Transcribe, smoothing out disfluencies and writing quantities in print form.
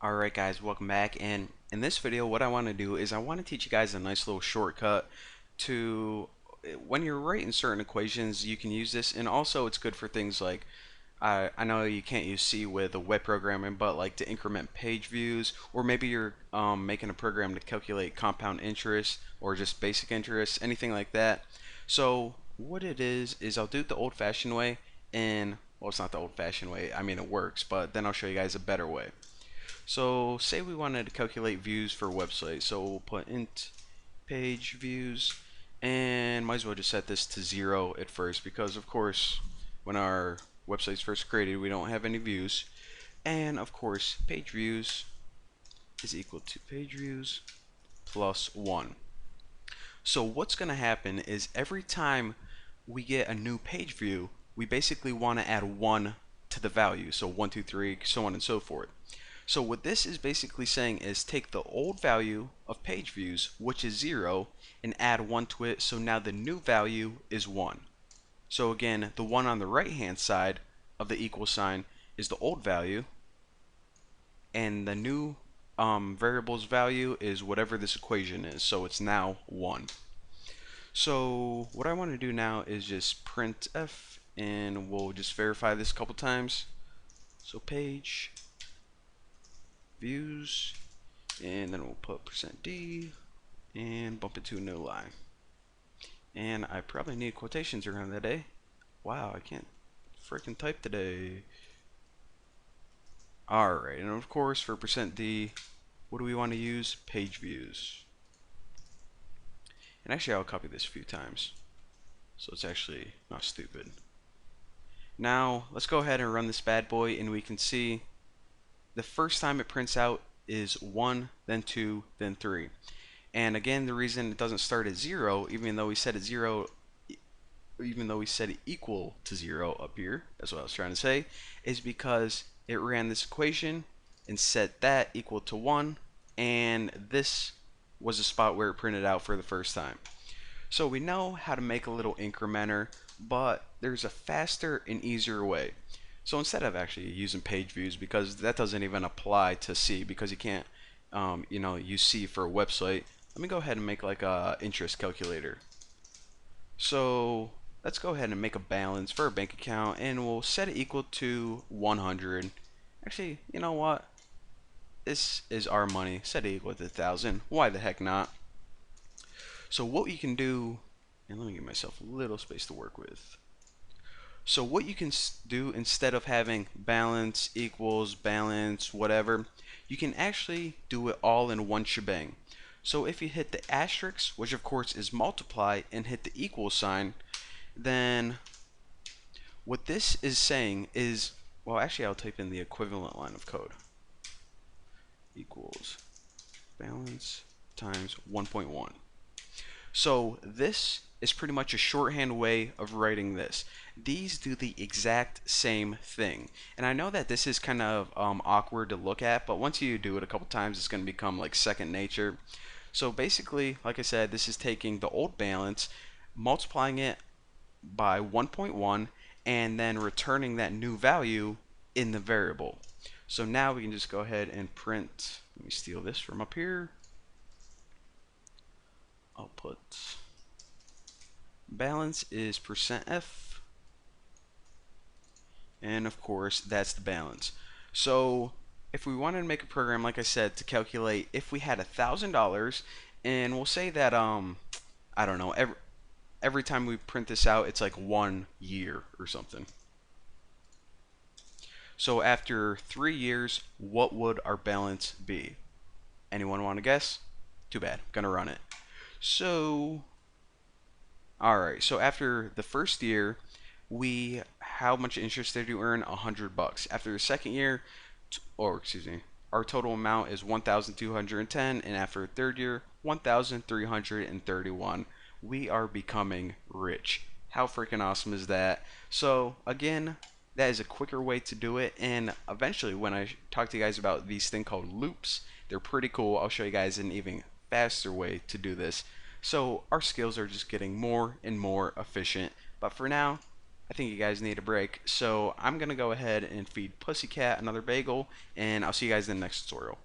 Alright guys, welcome back, and in this video what I want to do is I want to teach you guys a nice little shortcut to when you're writing certain equations you can use this, and also it's good for things like I know you can't use C with a web programming, but like to increment page views, or maybe you're making a program to calculate compound interest or just basic interest, anything like that. So what it is I'll do it the old-fashioned way, and well, it's not the old-fashioned way, I mean it works, but then I'll show you guys a better way. So say we wanted to calculate views for a website. So we'll put int page views, and might as well just set this to 0 at first, because of course when our website's first created we don't have any views. And of course page views is equal to page views plus 1. So what's going to happen is every time we get a new page view, we basically want to add 1 to the value. So 1, 2, 3, so on and so forth. So what this is basically saying is take the old value of page views, which is 0, and add 1 to it, so now the new value is 1. So again, the 1 on the right hand side of the equal sign is the old value, and the new variable's value is whatever this equation is, so it's now 1. So what I want to do now is just print f, and we'll just verify this a couple times. So page views, and then we'll put %d and bump it to a no line. And I probably need quotations around that, eh? Wow, I can't freaking type today. Alright, and of course for %d, what do we want to use? Page views. And actually I'll copy this a few times, so it's actually not stupid. Now let's go ahead and run this bad boy, and we can see the first time it prints out is 1, then 2, then 3. And again, the reason it doesn't start at 0, even though we set it 0, even though we set it equal to 0 up here, that's what I was trying to say, is because it ran this equation and set that equal to 1, and this was the spot where it printed out for the first time. So we know how to make a little incrementer, but there's a faster and easier way. So instead of actually using page views, because that doesn't even apply to C, because you can't use C for a website, let me go ahead and make like a interest calculator. So let's go ahead and make a balance for a bank account, and we'll set it equal to 100. Actually, you know what? This is our money. Set it equal to 1,000. Why the heck not? So what you can do, and let me give myself a little space to work with. So what you can do, instead of having balance equals balance whatever, you can actually do it all in one shebang. So if you hit the asterisk, which of course is multiply, and hit the equal sign, then what this is saying is, well, actually I'll type in the equivalent line of code. Equals balance times 1.1. So this is pretty much a shorthand way of writing this. These do the exact same thing. And I know that this is kind of awkward to look at, but once you do it a couple times, it's going to become like second nature. So basically, like I said, this is taking the old balance, multiplying it by 1.1, and then returning that new value in the variable. So now we can just go ahead and print, let me steal this from up here. I'll put balance is %f, and of course that's the balance. So if we wanted to make a program, like I said, to calculate if we had $1,000, and we'll say that I don't know, every time we print this out it's like 1 year or something. So after 3 years, what would our balance be? Anyone want to guess? Too bad, I'm gonna run it. So alright, so after the first year, how much interest did you earn? $100. After the second year, our total amount is 1,210, and after the third year, 1,331. We are becoming rich. How freaking awesome is that? So again, that is a quicker way to do it, and eventually when I talk to you guys about these things called loops, they're pretty cool. I'll show you guys an even faster way to do this. So our skills are just getting more and more efficient. But for now, I think you guys need a break. So I'm going to go ahead and feed Pussycat another bagel, and I'll see you guys in the next tutorial.